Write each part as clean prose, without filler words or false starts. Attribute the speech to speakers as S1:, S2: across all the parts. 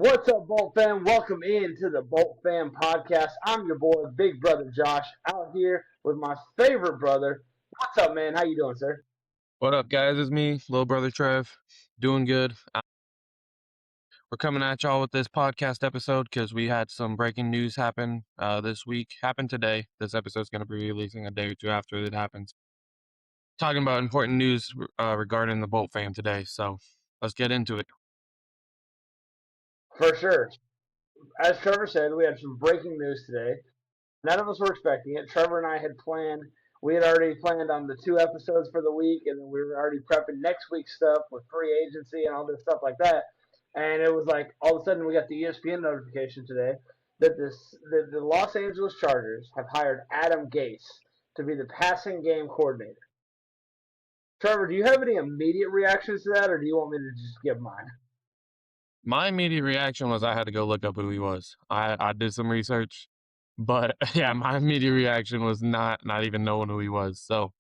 S1: What's up, Bolt fam? Welcome into the BoltFam Podcast. I'm your boy, Big Brother Josh, out here with my favorite brother. What's up, man? How you doing, sir?
S2: What up, guys? It's me, little brother Trev. Doing good. We're coming at y'all with this podcast episode because we had some breaking news happen this week. Happened today. This episode's going to be releasing a day or two after it happens. Talking about important news regarding the Bolt fam today. So let's get into it.
S1: For sure. As Trevor said, we had some breaking news today. None of us were expecting it. Trevor and I had planned. We had already planned on the two episodes for the week, and then we were already prepping next week's stuff with free agency and all this stuff like that. And it was like all of a sudden we got the ESPN notification today that the Los Angeles Chargers have hired Adam Gase to be the passing game coordinator. Trevor, do you have any immediate reactions to that, or do you want me to just give mine?
S2: My immediate reaction was I had to go look up who he was. I did some research, but yeah, my immediate reaction was not even knowing who he was. So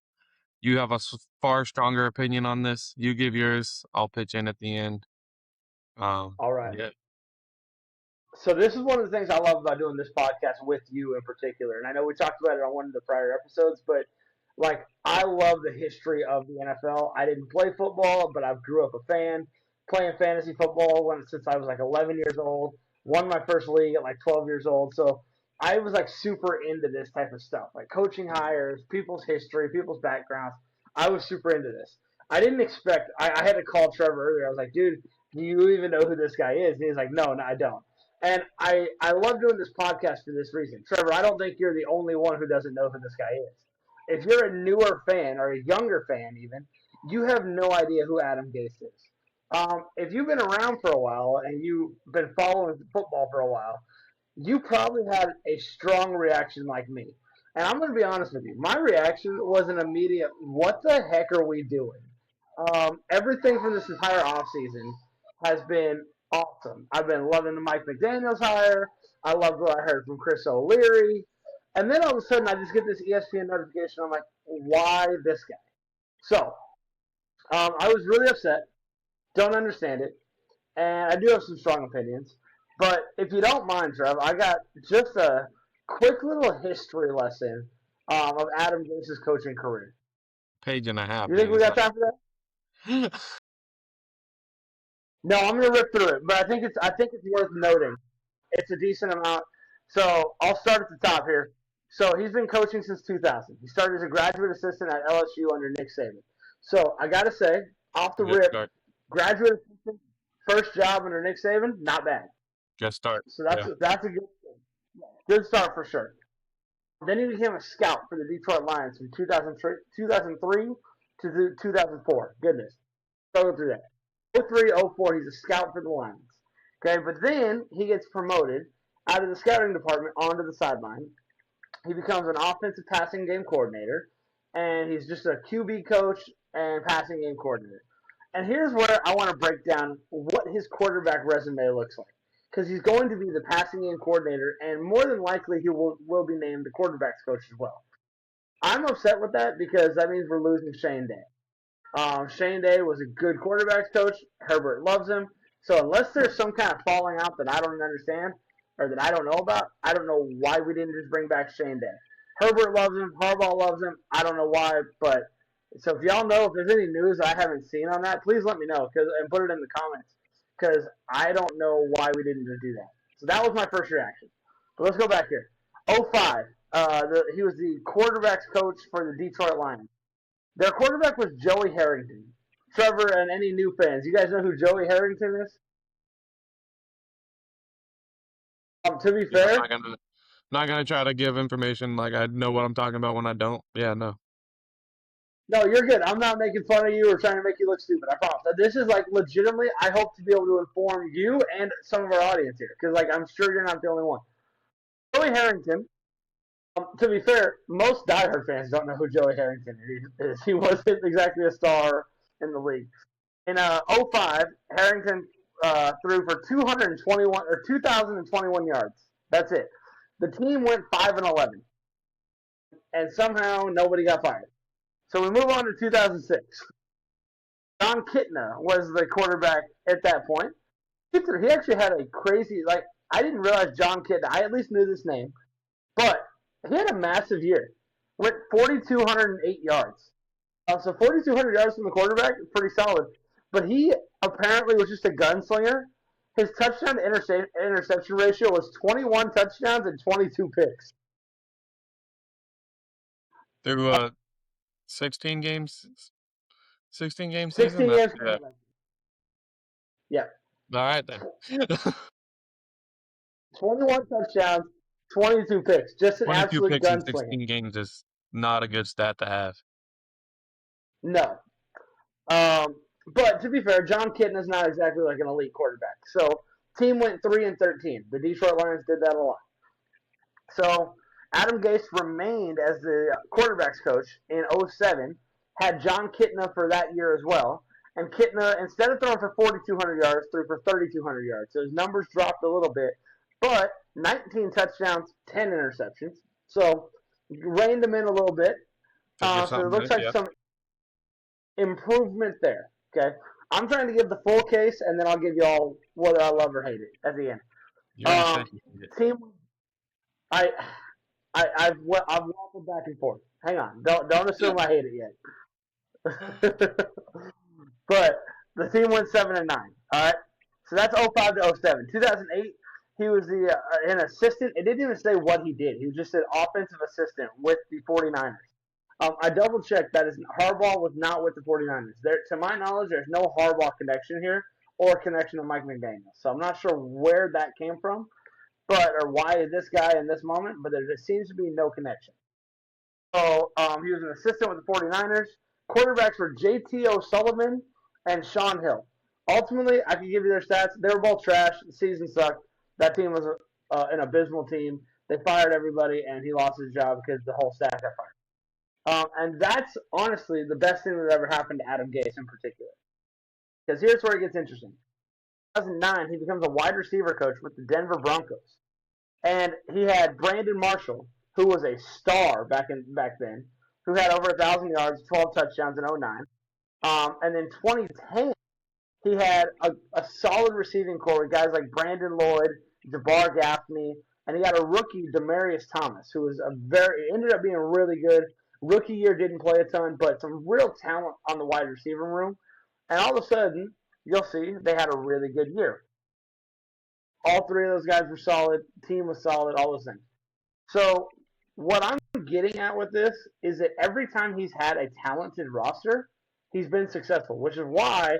S2: you have a far stronger opinion on this. You give yours. I'll pitch in at the end.
S1: All right.
S2: Yeah.
S1: So this is one of the things I love about doing this podcast with you in particular. And I know we talked about it on one of the prior episodes, but like I love the history of the NFL. I didn't play football, but I grew up a fan, playing fantasy football since I was like 11 years old. Won my first league at like 12 years old. So I was like super into this type of stuff, like coaching hires, people's history, people's backgrounds. I was super into this. I didn't expect. I had to call Trevor earlier. I was like, dude, do you even know who this guy is? And he's like, no, I don't. And I love doing this podcast for this reason. Trevor, I don't think you're the only one who doesn't know who this guy is. If you're a newer fan or a younger fan even, you have no idea who Adam Gase is. If you've been around for a while and you've been following football for a while, you probably had a strong reaction like me. And I'm going to be honest with you. My reaction was an immediate, what the heck are we doing? Everything from this entire offseason has been awesome. I've been loving the Mike McDaniels hire. I loved what I heard from Chris O'Leary. And then all of a sudden, I just get this ESPN notification. I'm like, why this guy? So I was really upset. Don't understand it. And I do have some strong opinions. But if you don't mind, Trev, I got just a quick little history lesson of Adam Gase's coaching career.
S2: Page and a half.
S1: You think we got time for that? No, I'm gonna rip through it, but I think it's worth noting. It's a decent amount. So I'll start at the top here. So he's been coaching since 2000. He started as a graduate assistant at LSU under Nick Saban. So I gotta say, off the
S2: Good
S1: rip,
S2: start.
S1: graduate assistant, first job under Nick Saban, not bad.
S2: Good start.
S1: So that's a good start for sure. Then he became a scout for the Detroit Lions from 2003 to 2004. Goodness, go through that. 03, 04, he's a scout for the Lions. Okay, but then he gets promoted out of the scouting department onto the sideline. He becomes an offensive passing game coordinator, and he's just a QB coach and passing game coordinator. And here's where I want to break down what his quarterback resume looks like. Because he's going to be the passing game coordinator, and more than likely he will be named the quarterback's coach as well. I'm upset with that because that means we're losing Shane Day. Shane Day was a good quarterbacks coach. Herbert loves him. So unless there's some kind of falling out that I don't understand or that I don't know about, I don't know why we didn't just bring back Shane Day. Herbert loves him. Harbaugh loves him. I don't know why, but so if y'all know if there's any news I haven't seen on that, please let me know and put it in the comments because I don't know why we didn't just do that. So that was my first reaction. But let's go back here. 05, he was the quarterbacks coach for the Detroit Lions. Their quarterback was Joey Harrington. Trevor and any new fans, you guys know who Joey Harrington is? To be
S2: Yeah,
S1: fair,
S2: not gonna try to give information like I know what I'm talking about when I don't. Yeah, no.
S1: no, you're good. I'm not making fun of you or trying to make you look stupid. I promise. This is like legitimately. I hope to be able to inform you and some of our audience here because, like, I'm sure you're not the only one. Joey Harrington. To be fair, most diehard fans don't know who Joey Harrington is. He wasn't exactly a star in the league. In 05, Harrington threw for 221 or 2,021 yards. That's it. The team went 5-11, and somehow nobody got fired. So we move on to 2006. John Kitna was the quarterback at that point. He actually had a crazy, like, I didn't realize John Kitna, I at least knew this name, but he had a massive year. Went 4,208 yards. So 4,200 yards from the quarterback, pretty solid. But he apparently was just a gunslinger. His touchdown to interception ratio was 21 touchdowns and 22 picks.
S2: Through 16 games, 16 game
S1: 16
S2: season.
S1: games.
S2: Yeah.
S1: Yeah.
S2: All right then.
S1: 21 touchdowns, 22 picks. Just an
S2: 22
S1: absolute
S2: picks in
S1: gunslinger.
S2: 16 games is not a good stat to have.
S1: No. But to be fair, John Kitna is not exactly like an elite quarterback. So team went 3-13. The Detroit Lions did that a lot. So Adam Gase remained as the quarterbacks coach in 07, had John Kitna for that year as well. And Kitna, instead of throwing for 4,200 yards, threw for 3,200 yards. So his numbers dropped a little bit, but 19 touchdowns, 10 interceptions. So reined him in a little bit. So it looks like some improvement there. Okay, I'm trying to give the full case, and then I'll give you all whether I love or hate it at the end. Team, I've waffled back and forth. Hang on, don't assume I hate it yet. But the team went 7-9. All right, so that's 05 to 07. 2008, he was an assistant. It didn't even say what he did. He was just an offensive assistant with the 49ers. I double checked that Harbaugh was not with the 49ers. To my knowledge, there's no Harbaugh connection here or connection to Mike McDaniel. So I'm not sure where that came from, or why is this guy in this moment, but there just seems to be no connection. So he was an assistant with the 49ers. Quarterbacks were J.T. O'Sullivan and Sean Hill. Ultimately, I can give you their stats. They were both trash. The season sucked. That team was an abysmal team. They fired everybody, and he lost his job because the whole staff got fired. And that's honestly the best thing that ever happened to Adam Gase in particular. Because here's where it gets interesting. In 2009, he becomes a wide receiver coach with the Denver Broncos. And he had Brandon Marshall, who was a star back then, who had over 1,000 yards, 12 touchdowns in 2009. And then 2010, he had a solid receiving core with guys like Brandon Lloyd, Jabbar Gaffney, and he had a rookie, Demaryius Thomas, who was ended up being really good. Rookie year didn't play a ton, but some real talent on the wide receiver room. And all of a sudden, you'll see they had a really good year. All three of those guys were solid. Team was solid. All those things. So what I'm getting at with this is that every time he's had a talented roster, he's been successful, which is why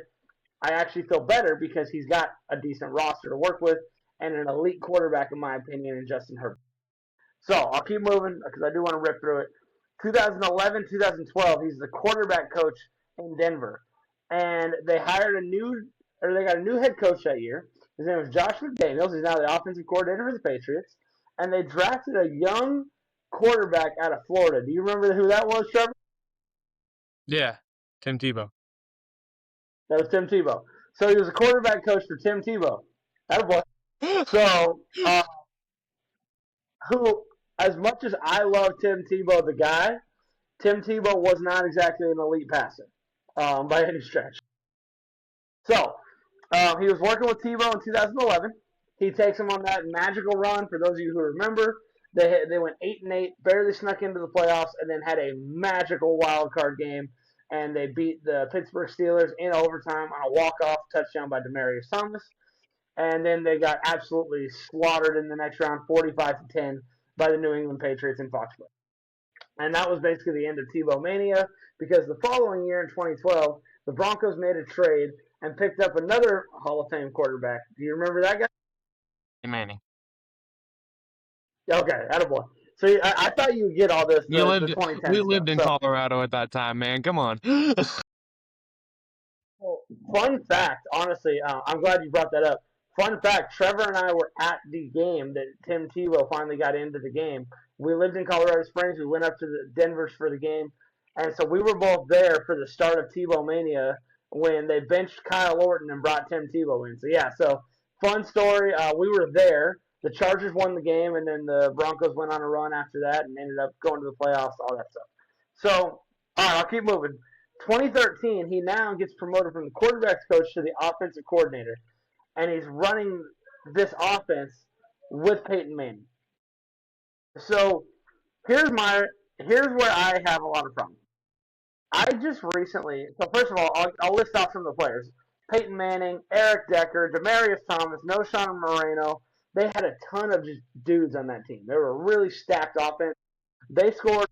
S1: I actually feel better because he's got a decent roster to work with and an elite quarterback, in my opinion, in Justin Herbert. So I'll keep moving because I do want to rip through it. 2011, 2012, he's the quarterback coach in Denver. And they got a new head coach that year. His name was Josh McDaniels. He's now the offensive coordinator for the Patriots. And they drafted a young quarterback out of Florida. Do you remember who that was, Trevor?
S2: Yeah, Tim Tebow.
S1: That was Tim Tebow. So he was a quarterback coach for Tim Tebow. Attaboy. So, as much as I love Tim Tebow, the guy, Tim Tebow was not exactly an elite passer by any stretch. So, he was working with Tebow in 2011. He takes him on that magical run. For those of you who remember, they went 8-8, barely snuck into the playoffs, and then had a magical wild card game. And they beat the Pittsburgh Steelers in overtime on a walk-off touchdown by Demaryius Thomas. And then they got absolutely slaughtered in the next round, 45-10, by the New England Patriots in Foxborough. And that was basically the end of Tebow mania because the following year in 2012, the Broncos made a trade and picked up another Hall of Fame quarterback. Do you remember that guy?
S2: Manning.
S1: Okay, attaboy. So I thought you would get all this.
S2: We lived in Colorado at that time, man. Come on.
S1: Well, fun fact, honestly, I'm glad you brought that up. Fun fact, Trevor and I were at the game that Tim Tebow finally got into the game. We lived in Colorado Springs. We went up to the Denver's for the game. And so we were both there for the start of Tebow Mania when they benched Kyle Orton and brought Tim Tebow in. So fun story. We were there. The Chargers won the game, and then the Broncos went on a run after that and ended up going to the playoffs, all that stuff. So, all right, I'll keep moving. 2013, he now gets promoted from the quarterbacks coach to the offensive coordinator. and he's running this offense with Peyton Manning. So here's where I have a lot of problems. I just recently, so first of all, I'll list out some of the players: Peyton Manning, Eric Decker, Demaryius Thomas, Noshawn Moreno. They had a ton of just dudes on that team. They were a really stacked offense. They scored.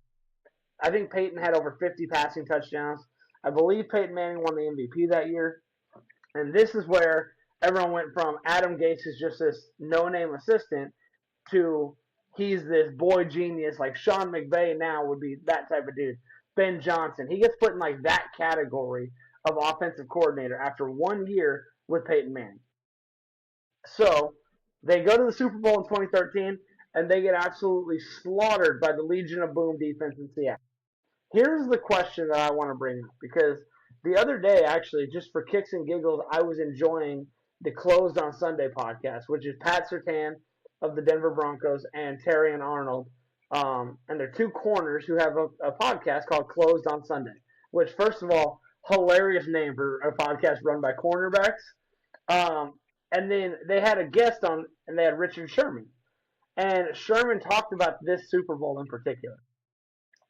S1: I think Peyton had over 50 passing touchdowns. I believe Peyton Manning won the MVP that year. And this is where everyone went from Adam Gase is just this no-name assistant to he's this boy genius. Like Sean McVay now would be that type of dude. Ben Johnson. He gets put in like that category of offensive coordinator after 1 year with Peyton Manning. So they go to the Super Bowl in 2013 and they get absolutely slaughtered by the Legion of Boom defense in Seattle. Here's the question that I want to bring up because the other day, actually, just for kicks and giggles, I was enjoying the Closed on Sunday podcast, which is Pat Surtain of the Denver Broncos and Terry and Arnold. And they're two corners who have a podcast called Closed on Sunday, which, first of all, hilarious name for a podcast run by cornerbacks. And then they had a guest on, and they had Richard Sherman. And Sherman talked about this Super Bowl in particular.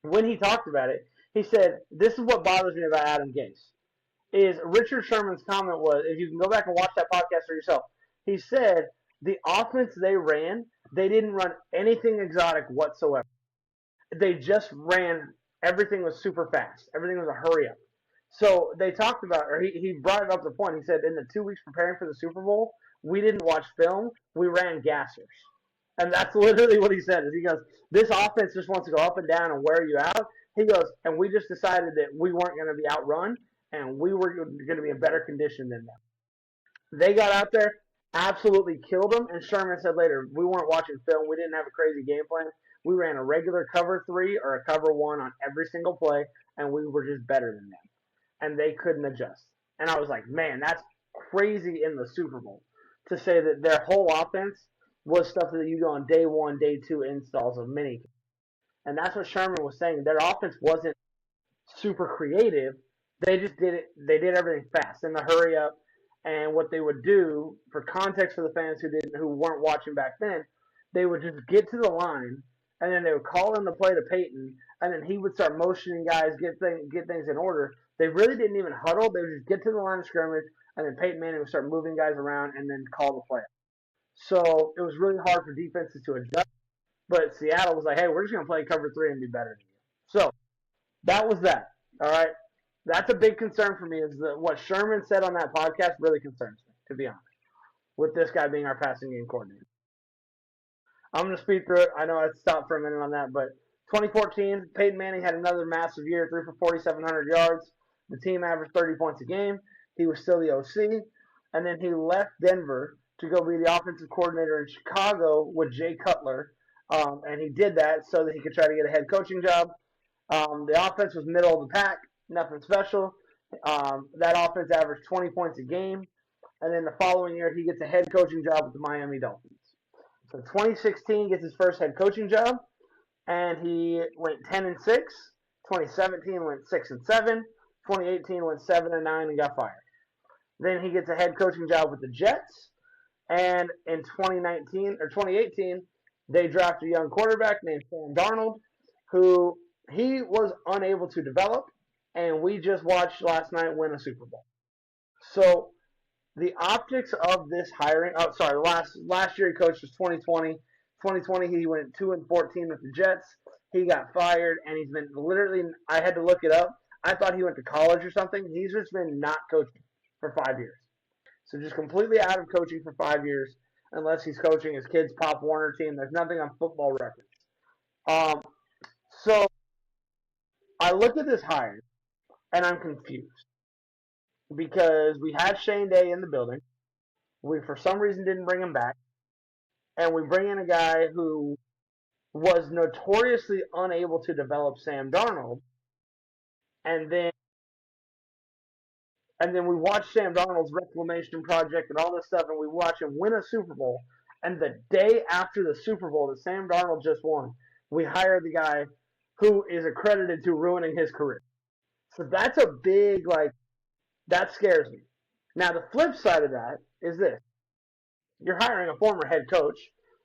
S1: When he talked about it, he said, "This is what bothers me about Adam Gase." Is Richard Sherman's comment was, if you can go back and watch that podcast for yourself, he said the offense they ran, they didn't run anything exotic whatsoever. They just ran, everything was super fast. Everything was a hurry up. So they talked about, or he brought it up to the point. He said, in the 2 weeks preparing for the Super Bowl, we didn't watch film. We ran gassers. And that's literally what he said. Is he goes, this offense just wants to go up and down and wear you out. He goes, and we just decided that we weren't going to be outrun, and we were going to be in better condition than them. They got out there, absolutely killed them, and Sherman said later, we weren't watching film. We didn't have a crazy game plan. We ran a regular cover 3 or a cover 1 on every single play, and we were just better than them. And they couldn't adjust. And I was like, man, that's crazy in the Super Bowl to say that their whole offense was stuff that you do on day 1, day 2 installs of mini. And that's what Sherman was saying. Their offense wasn't super creative. They just did it. They did everything fast in the hurry up. And what they would do, for context for the fans who weren't watching back then, they would just get to the line, and then they would call in the play to Peyton, and then he would start motioning guys, get things in order. They really didn't even huddle. They would just get to the line of scrimmage, and then Peyton Manning would start moving guys around and then call the play. So it was really hard for defenses to adjust. But Seattle was like, hey, we're just going to play cover 3 and be better than you. So that was that. All right. That's a big concern for me, is that what Sherman said on that podcast really concerns me, to be honest, with this guy being our passing game coordinator. I'm going to speed through it. I know I stopped for a minute on that, but 2014, Peyton Manning had another massive year, 3 for 4,700 yards. The team averaged 30 points a game. He was still the OC. And then he left Denver to go be the offensive coordinator in Chicago with Jay Cutler. And he did that so that he could try to get a head coaching job. The offense was middle of the pack, nothing special. That offense averaged 20 points a game. And then the following year, he gets a head coaching job with the Miami Dolphins. So 2016 gets his first head coaching job, and he went 10-6. 2017 went 6-7. 2018 went 7-9 and got fired. Then he gets a head coaching job with the Jets, and in 2018, they draft a young quarterback named Sam Darnold, who he was unable to develop, and we just watched last night win a Super Bowl. So the optics of this hiring, last year he coached was 2020. 2020 he went 2-14 with the Jets. He got fired, and he's been literally, I had to look it up. I thought he went to college or something. He's just been not coaching for 5 years. So just completely out of coaching for 5 years, unless he's coaching his kid's Pop Warner team. There's nothing on Football Records. So I look at this hire, and I'm confused. Because we had Shane Day in the building. We, for some reason, didn't bring him back. And we bring in a guy who was notoriously unable to develop Sam Darnold. And then we watch Sam Darnold's reclamation project and all this stuff, and we watch him win a Super Bowl. And the day after the Super Bowl that Sam Darnold just won, we hire the guy who is accredited to ruining his career. So that's a big, that scares me. Now, the flip side of that is this. You're hiring a former head coach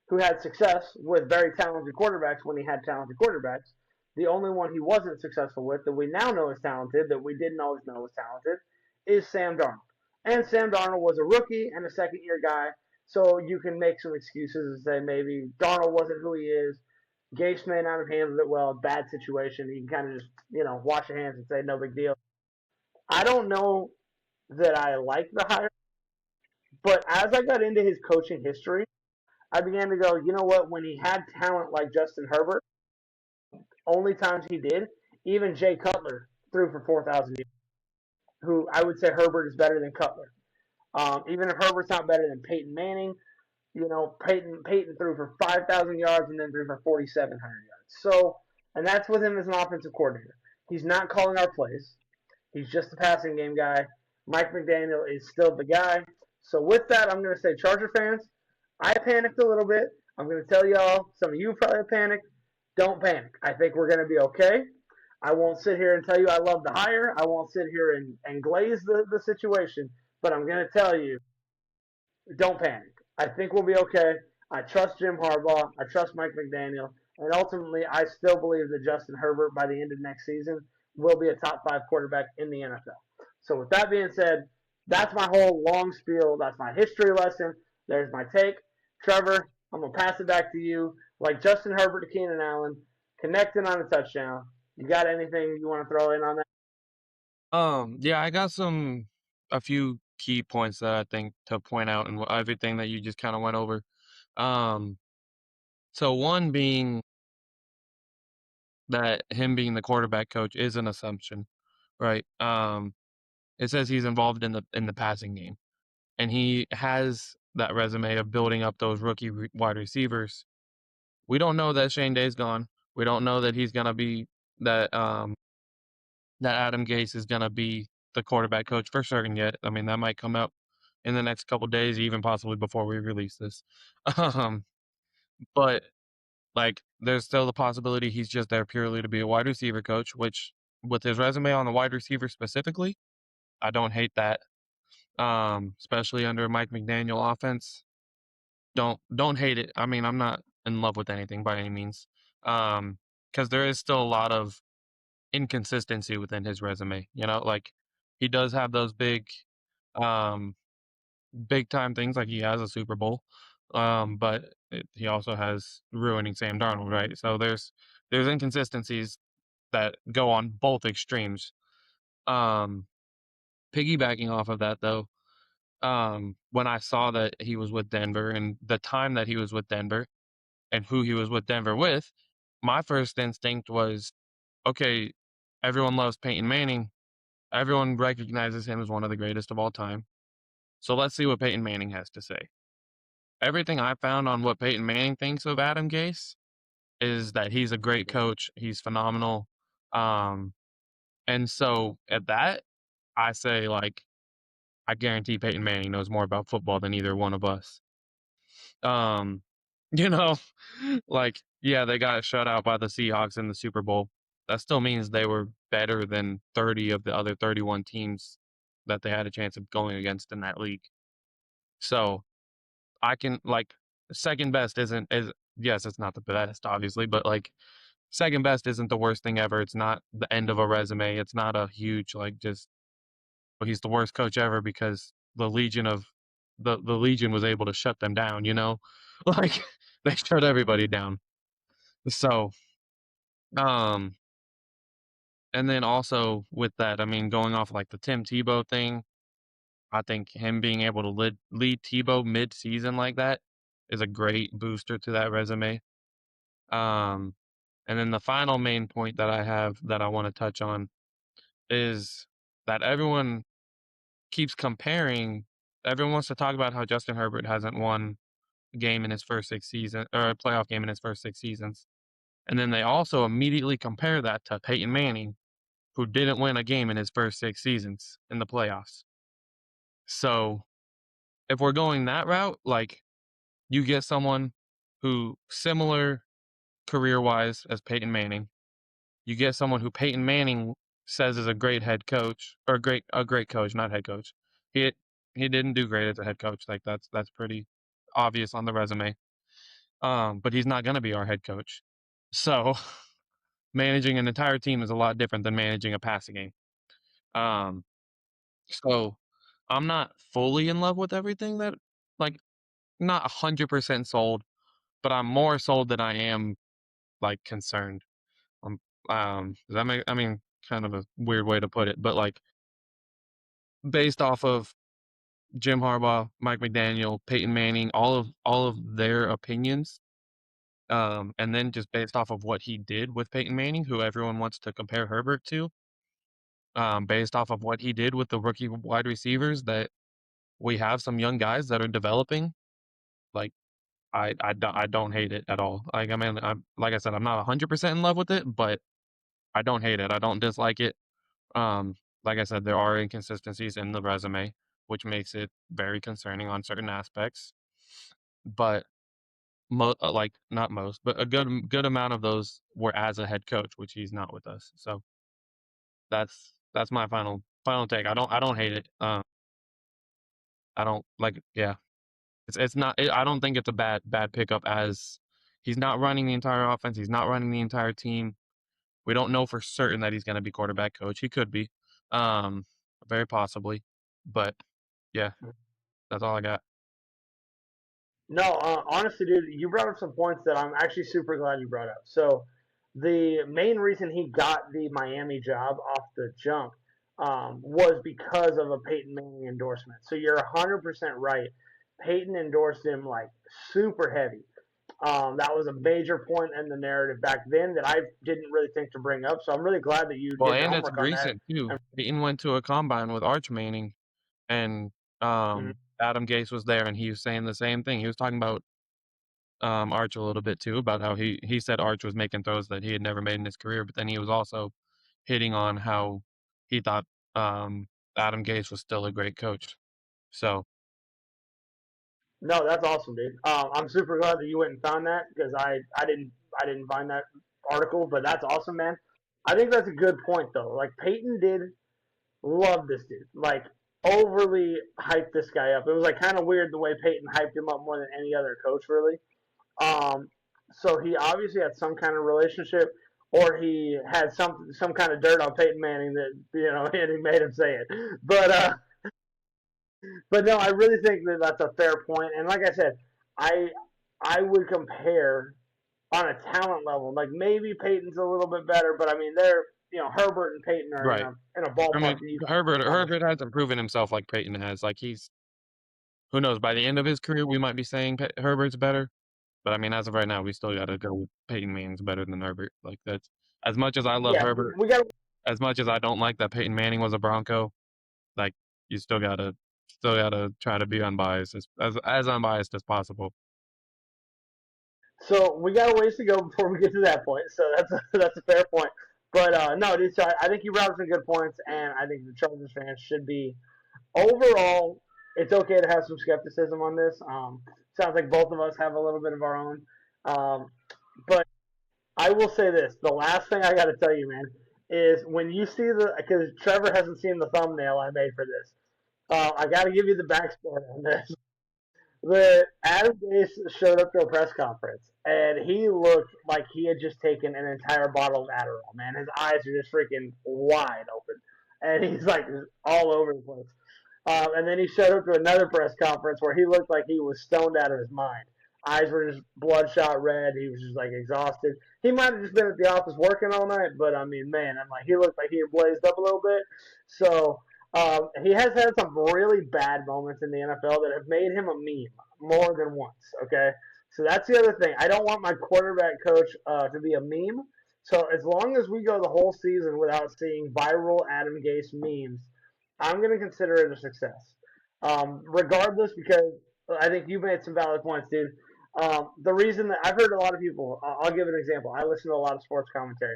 S1: who had success with very talented quarterbacks when he had talented quarterbacks. The only one he wasn't successful with that we now know is talented, that we didn't always know was talented, is Sam Darnold. And Sam Darnold was a rookie and a second year guy, so you can make some excuses and say maybe Darnold wasn't who he is. Gase may not have handled it well, bad situation. You can kind of just, wash your hands and say no big deal. I don't know that I like the hire, but as I got into his coaching history, I began to go, you know what? When he had talent like Justin Herbert, only times he did, even Jay Cutler threw for 4,000 yards, who I would say Herbert is better than Cutler. Even if Herbert's not better than Peyton Manning, Peyton threw for 5,000 yards and then threw for 4,700 yards. So, and that's with him as an offensive coordinator. He's not calling our plays. He's just a passing game guy. Mike McDaniel is still the guy. So with that, I'm going to say, Charger fans, I panicked a little bit. I'm going to tell y'all, some of you probably panicked. Don't panic. I think we're going to be okay. I won't sit here and tell you I love the hire. I won't sit here and glaze the situation. But I'm going to tell you, don't panic. I think we'll be okay. I trust Jim Harbaugh. I trust Mike McDaniel. And ultimately, I still believe that Justin Herbert, by the end of next season, will be a top 5 quarterback in the NFL. So, with that being said, that's my whole long spiel. That's my history lesson. There's my take. Trevor, I'm going to pass it back to you. Like Justin Herbert to Keenan Allen, connecting on a touchdown. You got anything you want to throw in on that?
S2: Yeah, I got a few key points that I think to point out and everything that you just kind of went over. Um, so one being that him being the quarterback coach is an assumption, right? It says he's involved in the passing game, and he has that resume of building up those rookie wide receivers. We don't know that Shane Day's gone. We don't know that he's gonna be that that Adam Gase is gonna be the quarterback coach for certain yet. I mean, that might come out in the next couple days, even possibly before we release this. Um, but like, there's still the possibility he's just there purely to be a wide receiver coach, which with his resume on the wide receiver specifically, I don't hate that. Especially under Mike McDaniel offense. Don't hate it. I mean, I'm not in love with anything by any means. Because there is still a lot of inconsistency within his resume. Like he does have those um, big time things, like he has a Super Bowl. But he also has ruining Sam Darnold, right? So there's inconsistencies that go on both extremes. Um, Piggybacking off of that, though, when I saw that he was with Denver and the time that he was with Denver and who he was with Denver with, my first instinct was, okay, everyone loves Peyton Manning. Everyone recognizes him as one of the greatest of all time. So let's see what Peyton Manning has to say. Everything I found on what Peyton Manning thinks of Adam Gase is that he's a great coach. He's phenomenal. Um, and so at that, I say, like, I guarantee Peyton Manning knows more about football than either one of us. Um, you know, like, yeah, they got shut out by the Seahawks in the Super Bowl. That still means they were better than 30 of the other 31 teams that they had a chance of going against in that league. So I can, like, second best isn't is yes, it's not the best, obviously, but like second best isn't the worst thing ever. It's not the end of a resume. It's not a huge, like, just, well, he's the worst coach ever because the Legion was able to shut them down, Like they shut everybody down. So, um, and then also with that, I mean, going off like the Tim Tebow thing, I think him being able to lead Tebow mid-season like that is a great booster to that resume. Um, and then the final main point that I have that I want to touch on is that keeps comparing. Everyone wants to talk about how Justin Herbert hasn't won a game in his first 6 seasons, or a playoff game in his first 6 seasons. And then they also immediately compare that to Peyton Manning, who didn't win a game in his first 6 seasons in the playoffs. So if we're going that route, like, you get someone who similar career wise as Peyton Manning, you get someone who Peyton Manning says is a great head coach, or a great coach, not head coach. He he didn't do great as a head coach. Like, that's pretty obvious on the resume. But he's not going to be our head coach. So managing an entire team is a lot different than managing a passing game. Um, so I'm not fully in love with everything that, like, not 100% sold, but I'm more sold than I am, like, concerned. Um, does that make, I mean, kind of a weird way to put it, but like, based off of Jim Harbaugh, Mike McDaniel, Peyton Manning, all of their opinions, and then just based off of what he did with Peyton Manning, who everyone wants to compare Herbert to, based off of what he did with the rookie wide receivers, that we have some young guys that are developing. Like, I don't hate it at all. Like, I mean, I'm, like I said, I'm not 100% in love with it, but I don't hate it. I don't dislike it. Um, like I said, there are inconsistencies in the resume, which makes it very concerning on certain aspects. But like, not most, but a good amount of those were as a head coach, which he's not with us. So that's my final take. I don't hate it. I don't like, yeah. It's not. I don't think it's a bad pickup, as he's not running the entire offense. He's not running the entire team. We don't know for certain that he's going to be quarterback coach. He could be, um, very possibly. But yeah, that's all I got.
S1: No, honestly, dude, you brought up some points that I'm actually super glad you brought up. So, the main reason he got the Miami job off the jump was because of a Peyton Manning endorsement. So you're 100% right. Peyton endorsed him like super heavy. That was a major point in the narrative back then that I didn't really think to bring up. So I'm really glad that you
S2: Well,
S1: did your
S2: and it's
S1: homework on that.
S2: recent too.
S1: And,
S2: Peyton went to a combine with Arch Manning, and
S1: mhm.
S2: Adam Gase was there, and he was saying the same thing. He was talking about Arch a little bit too, about how he said Arch was making throws that he had never made in his career, but then he was also hitting on how he thought um, Adam Gase was still a great coach. So
S1: No, that's awesome, dude. I'm super glad that you went and found that because I didn't find that article, but that's awesome, man. I think that's a good point though. Like Peyton did love this dude, like overly hyped this guy up. It was like kind of weird the way Peyton hyped him up more than any other coach, really. Um, so he obviously had some kind of relationship, or he had some kind of dirt on Peyton Manning that and he made him say it. But no, I really think that that's a fair point. And like I said, I I would compare on a talent level. Like maybe Peyton's a little bit better, but I mean they're Herbert and Peyton are in
S2: right.
S1: a
S2: I mean,
S1: ballpark that you can
S2: Herbert
S1: conversation.
S2: hasn't proven himself like Peyton has. Like, he's, who knows, by the end of his career we might be saying Herbert's better. But I mean, as of right now, we still got to go with Peyton Manning's better than Herbert. Like, that's, as much as I love
S1: Yeah,
S2: Herbert,
S1: we got.
S2: as much as I don't like that Peyton Manning was a Bronco, like, you still gotta try to be unbiased, as unbiased as possible.
S1: So we got a ways to go before we get to that point. So that's a fair point. But no, dude. So I think you brought up some good points, and I think the Chargers fans should be overall. It's okay to have some skepticism on this. Sounds like both of us have a little bit of our own. Um, but I will say this: the last thing I got to tell you, man, is when you see because Trevor hasn't seen the thumbnail I made for this. I got to give you the backstory on this. The Adam Gase showed up to a press conference, and he looked like he had just taken an entire bottle of Adderall. Man, his eyes are just freaking wide open, and he's like all over the place. And then he showed up to another press conference where he looked like he was stoned out of his mind. Eyes were just bloodshot red. He was just like exhausted. He might have just been at the office working all night, but I mean, man, I'm like he looked like he had blazed up a little bit. So he has had some really bad moments in the NFL that have made him a meme more than once. Okay, so that's the other thing. I don't want my quarterback coach to be a meme. So as long as we go the whole season without seeing viral Adam Gase memes, I'm going to consider it a success. Regardless, because I think you made some valid points, dude. The reason that I've heard a lot of people, I'll give an example. I listen to a lot of sports commentary,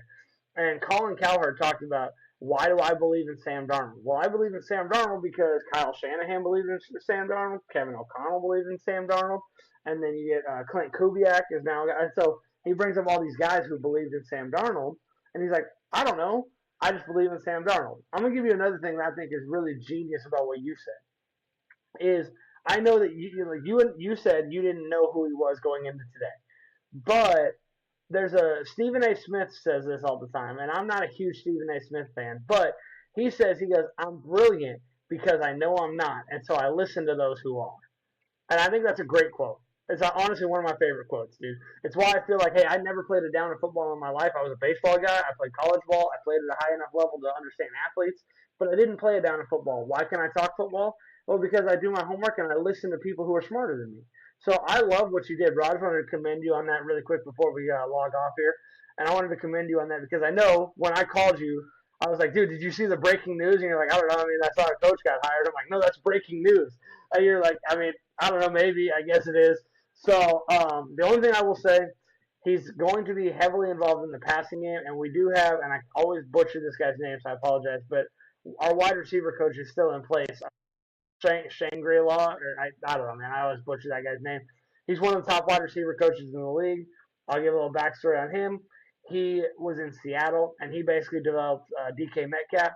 S1: and Colin Cowherd talked about why do I believe in Sam Darnold? Well, I believe in Sam Darnold because Kyle Shanahan believed in Sam Darnold, Kevin O'Connell believed in Sam Darnold, and then you get Clint Kubiak is now, and so he brings up all these guys who believed in Sam Darnold, and he's like, I don't know, I just believe in Sam Darnold. I'm gonna give you another thing that I think is really genius about what you said. Is I know that you said you didn't know who he was going into today, but there's a Stephen A. Smith says this all the time, and I'm not a huge Stephen A. Smith fan, but he goes, I'm brilliant because I know I'm not, and so I listen to those who are. And I think that's a great quote. It's honestly one of my favorite quotes, dude. It's why I feel like, hey, I never played a down of football in my life. I was a baseball guy. I played college ball. I played at a high enough level to understand athletes, but I didn't play a down of football. Why can I talk football? Well, because I do my homework and I listen to people who are smarter than me. So I love what you did, Rod. I just wanted to commend you on that really quick before we log off here. And I wanted to commend you on that because I know when I called you, I was like, dude, did you see the breaking news? And you're like, I don't know. I mean, I saw a coach got hired. I'm like, no, that's breaking news. And you're like, I mean, I don't know, maybe. I guess it is. So the only thing I will say, he's going to be heavily involved in the passing game, and we do have, and I always butcher this guy's name, so I apologize, but our wide receiver coach is still in place. Shangri-La, or I don't know, man. I always butcher that guy's name. He's one of the top wide receiver coaches in the league. I'll give a little backstory on him. He was in Seattle, and he basically developed DK Metcalf,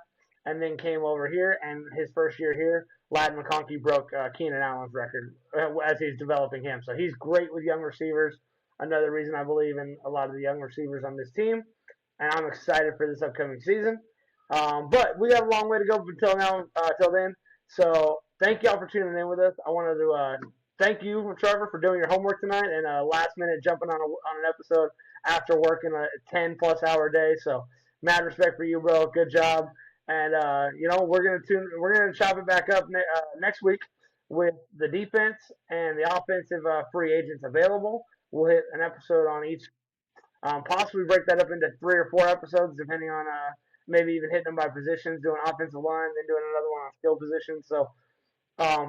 S1: and then came over here. And his first year here, Ladd McConkey broke Keenan Allen's record as he's developing him. So he's great with young receivers. Another reason I believe in a lot of the young receivers on this team, and I'm excited for this upcoming season. But we got a long way to go until now, till then. So thank y'all for tuning in with us. I wanted to thank you, Trevor, for doing your homework tonight and last minute jumping on an episode after working a 10+ hour day. So mad respect for you, bro. Good job. And we're gonna chop it back up next week with the defense and the offensive free agents available. We'll hit an episode on each. Possibly break that up into 3 or 4 episodes, depending on maybe even hitting them by positions, doing offensive line, then doing another one on skill positions. So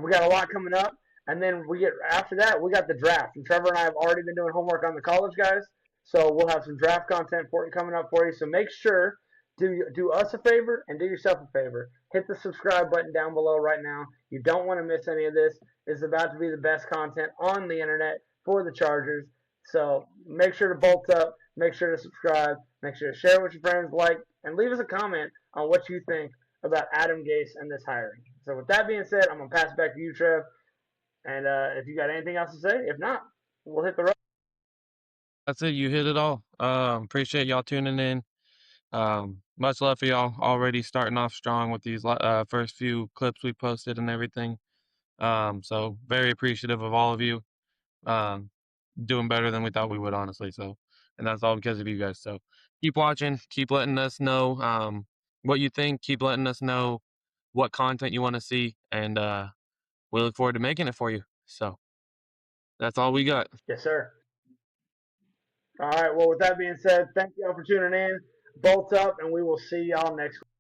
S1: we got a lot coming up, and then after that we got the draft. And Trevor and I have already been doing homework on the college guys, so we'll have some draft content coming up for you. So make sure do us a favor and do yourself a favor. Hit the subscribe button down below right now. You don't want to miss any of this. It's about to be the best content on the internet for the Chargers. So make sure to bolt up. Make sure to subscribe. Make sure to share with your friends, and leave us a comment on what you think about Adam Gase and this hiring. So with that being said, I'm gonna pass it back to you, Trev. And if you got anything else to say, if not, we'll hit the road.
S2: That's it. You hit it all. Appreciate y'all tuning in. Much love for y'all already starting off strong with these first few clips we posted and everything. So very appreciative of all of you. Um, doing better than we thought we would, honestly. So, and that's all because of you guys. So keep watching, keep letting us know what you think, keep letting us know what content you want to see, and we look forward to making it for you. So that's all we got.
S1: Yes, sir. All right. Well, with that being said, thank y'all for tuning in. Bolt up, and we will see y'all next week.